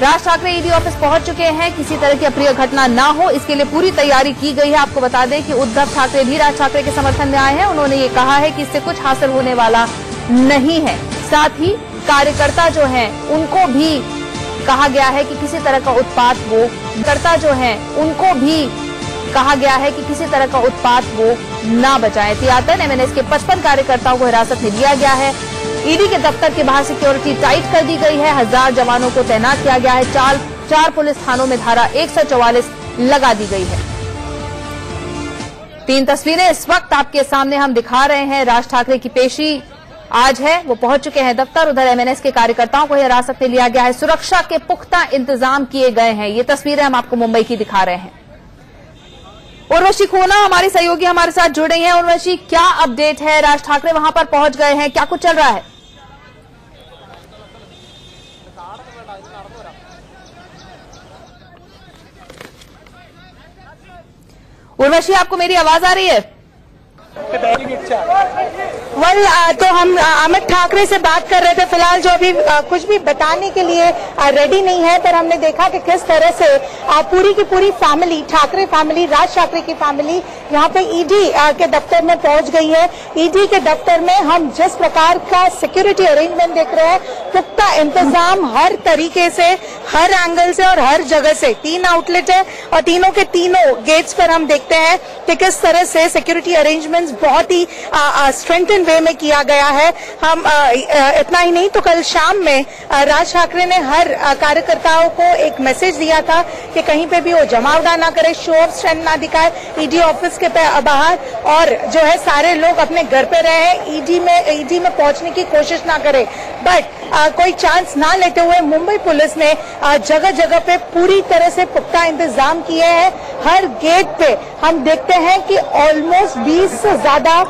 Raj Thackeray ED office पहुंच चुके हैं। किसी तरह की अप्रिय घटना ना हो, इसके लिए पूरी तैयारी की गई है। आपको बता दें कि उद्धव ठाकरे भी राज ठाकरे के समर्थन में आए हैं। उन्होंने ये कहा है कि इससे कुछ हासिल होने वाला नहीं है। साथ ही कार्यकर्ता जो हैं उनको भी कहा गया है कि किसी तरह का उत्पात वो ना बचाएं। तियातन एमएनएस के 55 कार्यकर्ताओं को हिरासत में लिया गया है। ईडी के दफ्तर के बाहर सिक्योरिटी टाइट कर दी गई है। 1000 जवानों को तैनात किया गया है। 4 पुलिस थानों में धारा 144 लगा दी गई है। 3 तस्वीरें इस वक्त आपके सामने हम दिखा रहे हैं। राज ठाकरे की पेशी आज है, वो पहुंच चुके हैं दफ्तर। उधर एमएनएस के कार्यकर्ताओं को हिरासत में लिया गया है। सुरक्षा के पुख्ता इंतजाम किए गए हैं। ये तस्वीरें हम आपको मुंबई की दिखा रहे हैं। उर्वशी खोना हमारी सहयोगी हमारे साथ जुड़ रही हैं। उर्वशी, क्या अपडेट है? राज ठाकरे वहां पर पहुंच गए हैं, क्या कुछ चल रहा है? उर्वशी, आपको मेरी आवाज आ रही है? तो हम अमित ठाकरे से बात कर रहे थे। फिलहाल जो अभी कुछ भी बताने के लिए रेडी नहीं है, पर हमने देखा कि किस तरह से पूरी की पूरी फैमिली, ठाकरे फैमिली, राज ठाकरे की फैमिली यहाँ पे ईडी के दफ्तर में पहुंच गई है। ईडी के दफ्तर में हम जिस प्रकार का सिक्योरिटी अरेंजमेंट देख रहे हैं, पुख्ता इंतजाम हर तरीके से, हर एंगल से और हर जगह से। 3 आउटलेट है और तीनों के तीनों गेट्स पर हम देखते हैं कि किस तरह से सिक्योरिटी अरेंजमेंट्स बहुत ही स्ट्रेंथन वे में किया गया है। हम इतना ही नहीं तो कल शाम में राज ठाकरे ने हर कार्यकर्ताओं को एक मैसेज दिया था कि कहीं पे भी वो जमावड़ा ना करे, शो ऑफ स्ट्रेंथ ना दिखाए ईडी ऑफिस के बाहर, और जो है सारे लोग अपने घर पे रहे, ईडी में पहुंचने की कोशिश ना करे। बट कोई चांस ना लेते हुए मुंबई पुलिस ने जगह जगह पे पूरी तरह से पुख्ता इंतजाम किए हैं। हर गेट पे हम देखते हैं कि ऑलमोस्ट 20 से ज्यादा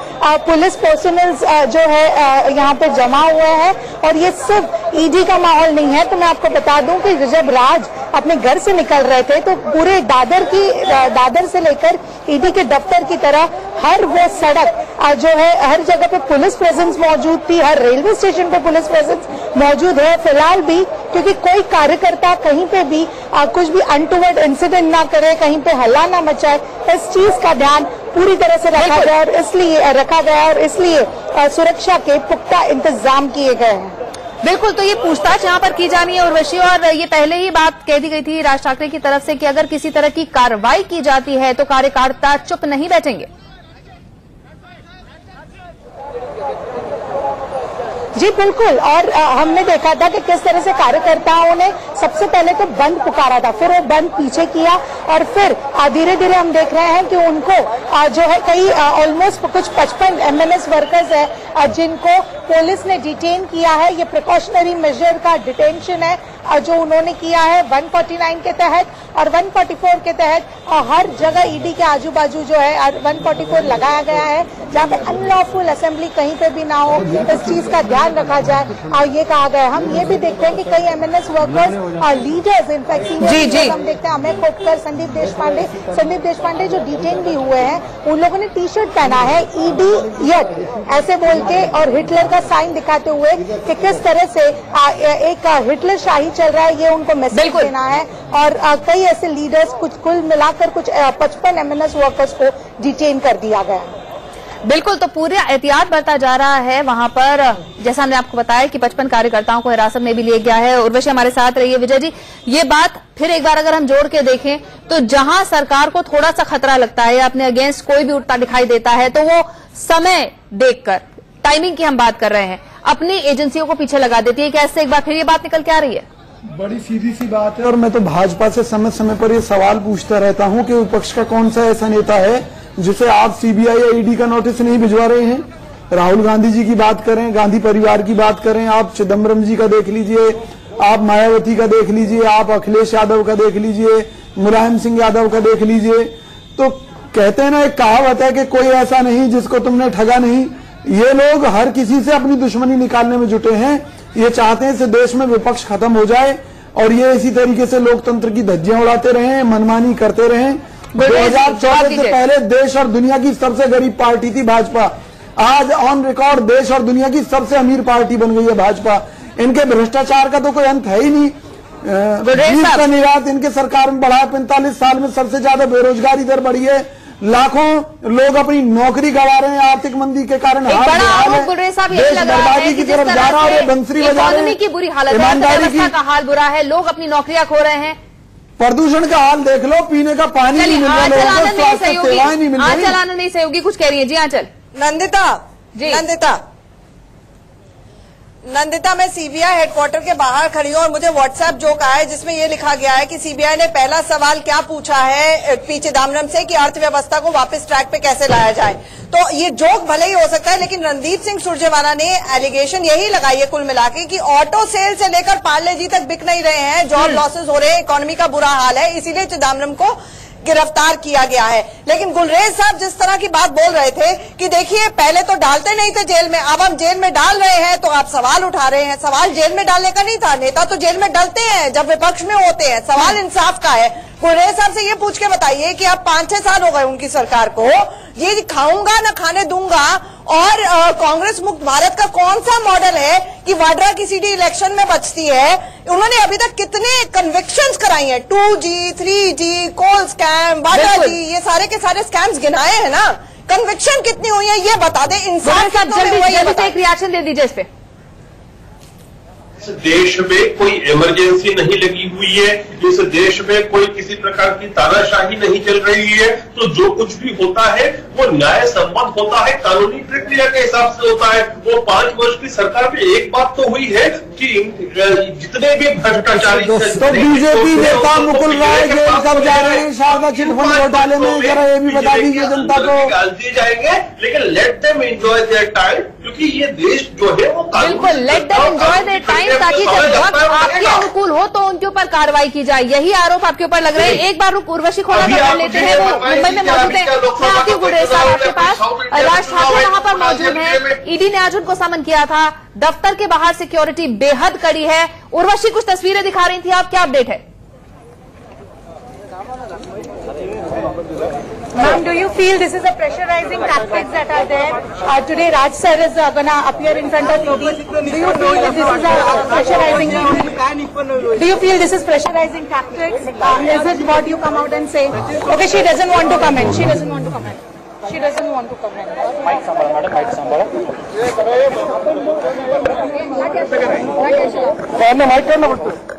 पुलिस पर्सनल जो है यहाँ पे जमा हुए हैं। और ये सिर्फ ईडी का माहौल नहीं है। तो मैं आपको बता दूं कि जब राज अपने घर से निकल रहे थे तो पूरे दादर से लेकर ईडी के दफ्तर की तरह हर वो सड़क जो है हर जगह पे पुलिस प्रेजेंस मौजूद थी। हर रेलवे स्टेशन पे पुलिस प्रेजेंस मौजूद है फिलहाल भी, क्योंकि कोई कार्यकर्ता कहीं पे भी कुछ भी अनटूवर्ड इंसिडेंट ना करे, कहीं पे हल्ला ना मचाए। इस चीज का ध्यान पूरी तरह से रखा गया और इसलिए सुरक्षा के पुख्ता इंतजाम किए गए हैं। बिल्कुल, तो ये पूछताछ यहाँ पर की जानी है उर्वशी, और ये पहले ही बात कह दी गई थी राज ठाकरे की तरफ से कि अगर किसी तरह की कार्रवाई की जाती है तो कार्यकर्ता चुप नहीं बैठेंगे। जी बिल्कुल, और हमने देखा था कि किस तरह से कार्यकर्ताओं ने सबसे पहले तो बंद पुकारा था, फिर वो बंद पीछे किया, और फिर धीरे धीरे हम देख रहे हैं कि उनको जो है कई ऑलमोस्ट कुछ 55 एमएनएस वर्कर्स है जिनको पुलिस ने डिटेन किया है। ये प्रिकॉशनरी मेजर का डिटेंशन है जो उन्होंने किया है 149 के तहत और 144 के तहत। हर जगह ईडी के आजू बाजू जो है 144 लगाया गया है, जहाँ पे अनलॉफुल असेंबली कहीं पे भी ना हो, इस चीज का ध्यान रखा जाए। और ये कहा गया है, हम ये भी देखते हैं कि कई एमएनएस वर्कर्स और लीडर्स, इनफैक्ट सीनियर हम देखते हैं, अमय खोपकर, संदीप देशपांडे जो डिटेन भी हुए हैं, उन लोगों ने टी शर्ट पहना है ईडी यट ऐसे बोल के और हिटलर का साइन दिखाते हुए कि किस तरह से एक हिटलर शाही चल रहा है, ये उनको मैसेज देना है। और कई ऐसे लीडर्स, कुल मिलाकर कुछ 55 एमएनएस वर्कर्स को डिटेन कर दिया गया है। बिल्कुल, तो पूरा एहतियात बरता जा रहा है वहां पर। जैसा हमने आपको बताया कि 55 कार्यकर्ताओं को हिरासत में भी लिया गया है। उर्वशी हमारे साथ रही है। विजय जी, ये बात फिर एक बार अगर हम जोड़ के देखें तो जहां सरकार को थोड़ा सा खतरा लगता है, अपने अगेंस्ट कोई भी उठता दिखाई देता है, तो वो समय देखकर, टाइमिंग की हम बात कर रहे हैं, अपनी एजेंसियों को पीछे लगा देती है। क्या इससे एक बार फिर ये बात निकल के आ रही है? बड़ी सीधी सी बात है, और मैं तो भाजपा से समय समय पर ये सवाल पूछता रहता हूं कि विपक्ष का कौन सा ऐसा नेता है जिसे आप सीबीआई या ईडी का नोटिस नहीं भिजवा रहे हैं। राहुल गांधी जी की बात करें, गांधी परिवार की बात करें, आप चिदम्बरम जी का देख लीजिए, आप मायावती का देख लीजिए, आप अखिलेश यादव का देख लीजिए, मुलायम सिंह यादव का देख लीजिए। तो कहते हैं ना, एक कहावत है कि कोई ऐसा नहीं जिसको तुमने ठगा नहीं। ये लोग हर किसी से अपनी दुश्मनी निकालने में जुटे हैं। ये चाहते हैं इस देश में विपक्ष खत्म हो जाए और ये इसी तरीके से लोकतंत्र की धज्जियां उड़ाते रहें, मनमानी करते रहें। 2014 से पहले देश और दुनिया की सबसे गरीब पार्टी थी भाजपा। आज ऑन रिकॉर्ड देश और दुनिया की सबसे अमीर पार्टी बन गई है भाजपा। इनके भ्रष्टाचार का तो कोई अंत है ही नहीं। जीव का निर्यात इनके सरकार में बढ़ा है। 45 साल में सबसे ज्यादा बेरोजगारी दर बढ़ी है। लाखों लोग अपनी नौकरी गंवा रहे हैं आर्थिक मंदी के कारण। बड़ा आरोप गुलरेज साहब ये लग रहा है कि जिस तरह से इकोनॉमी की बुरी हालत है, अर्थव्यवस्था का हाल बुरा है, लोग अपनी नौकरियां खो रहे हैं, प्रदूषण का हाल देख लो, पीने का पानी नहीं मिल रहा, लोगों को स्वास्थ्य सेवाएं नहीं मिल रही। चलाना नहीं सहयोगी कुछ कह रही है। जी आंचल। नंदिता, मैं सीबीआई हेडक्वार्टर के बाहर खड़ी हूँ और मुझे व्हाट्सएप जोक आया है जिसमें ये लिखा गया है कि सीबीआई ने पहला सवाल क्या पूछा है पी चिदम्बरम से कि अर्थव्यवस्था को वापस ट्रैक पे कैसे लाया जाए। तो ये जोक भले ही हो सकता है, लेकिन रणदीप सिंह सुरजेवाला ने एलिगेशन यही लगाई है कुल मिला के कि ऑटो सेल से लेकर पार्ले जी तक बिक नहीं रहे हैं, जॉब लॉसेस हो रहे हैं, इकोनॉमी का बुरा हाल है, इसीलिए चिदम्बरम को गिरफ्तार किया गया है। लेकिन गुलरेज साहब जिस तरह की बात बोल रहे थे कि देखिए पहले तो डालते नहीं थे जेल में, अब हम जेल में डाल रहे हैं, तो आप सवाल उठा रहे हैं। सवाल जेल में डालने का नहीं था, नेता तो जेल में डलते हैं जब विपक्ष में होते हैं। सवाल इंसाफ का है। गुलरेज साहब से ये पूछ के बताइए कि अब 5-6 साल हो गए उनकी सरकार को, ये खाऊंगा न खाने दूंगा और कांग्रेस मुक्त भारत का कौन सा मॉडल है कि वाड्रा की सीटी इलेक्शन में बचती है। उन्होंने अभी तक कितने कन्विक्शंस कराई हैं, 2G, 3G, कोल स्कैम, वाड्रा जी, ये सारे के सारे स्कैम्स गिनाए हैं ना। कन्विक्शन कितनी हुई है ये बता दे, इंसाफ जल्दी एक रिएक्शन दे दीजिए इस पे। इस देश में कोई इमरजेंसी नहीं लगी हुई है, इस देश में कोई किसी प्रकार की तानाशाही नहीं चल रही है, तो जो कुछ भी होता है वो न्याय सम्मत होता है, कानूनी प्रक्रिया के हिसाब से होता है। वो 5 वर्ष की सरकार में एक बात तो हुई है कि जितने भी भ्रष्टाचारी तो बीजेपी नेता मुकुल राय जेल कब जा रहे हैं शारदा चिटफंड घोटाले में, जरा ये भी बता दीजिए जनता को। गाल दिए जाएंगे, लेकिन let them enjoy their time, क्योंकि ये देश जो है वो बिल्कुल let them enjoy their time, ताकि जब वक्त आपके अनुकूल हो तो उनके ऊपर कार्रवाई की जाए। यही आरोप आपके ऊपर लग रहे हैं। एक बार उर्वशी खोड़ा का कर लेते हैं, वो मुंबई में मौजूद है। मैं आती हूँ गुलरेज साहब आपके पास। राज ठाकरे वहां पर मौजूद है, ईडी ने आज उनको समन किया था, दफ्तर के बाहर सिक्योरिटी बेहद कड़ी है। उर्वशी कुछ तस्वीरें दिखा रही थी, आप क्या अपडेट है? Ma'am, do you feel this is a pressurizing tactics that are there? Today Raj sir is going to appear in front of ED. Do you feel this is a pressurizing? Do you feel this is pressurizing tactics? Is it what you come out and say? Okay, she doesn't want to comment. She doesn't want to comment. She doesn't want to comment. Mic sambhala, madam. Mic sambhala. Mic करना पड़ता है।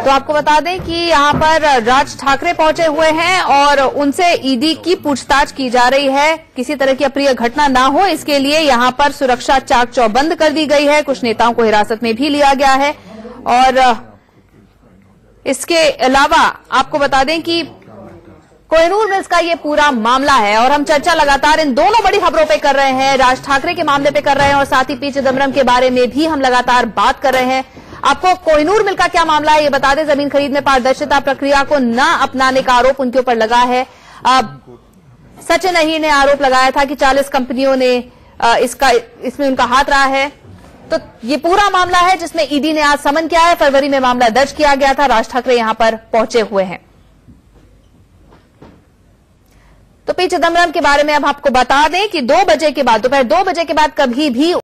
तो आपको बता दें कि यहाँ पर राज ठाकरे पहुंचे हुए हैं और उनसे ईडी की पूछताछ की जा रही है। किसी तरह की अप्रिय घटना ना हो इसके लिए यहाँ पर सुरक्षा चाक चौबंद कर दी गई है। कुछ नेताओं को हिरासत में भी लिया गया है और इसके अलावा आपको बता दें कि कोहिनूर मिल्स का ये पूरा मामला है और हम चर्चा लगातार इन दोनों बड़ी खबरों पे कर रहे हैं। राज ठाकरे के मामले पे कर रहे हैं और साथ ही पी चिदम्बरम के बारे में भी हम लगातार बात कर रहे हैं। आपको कोहिनूर मिल का क्या मामला है ये बता दें। जमीन खरीद में पारदर्शिता प्रक्रिया को न अपनाने का आरोप उनके ऊपर लगा है। सचिन अहीर ने आरोप लगाया था कि 40 कंपनियों ने इसमें उनका हाथ रहा है। तो ये पूरा मामला है जिसमें ईडी ने आज समन किया है। फरवरी में मामला दर्ज किया गया था। राज ठाकरे यहां पर पहुंचे हुए हैं। तो पी चिदम्बरम के बारे में अब आपको बता दें कि 2 बजे के बाद, दोपहर 2 बजे के बाद कभी भी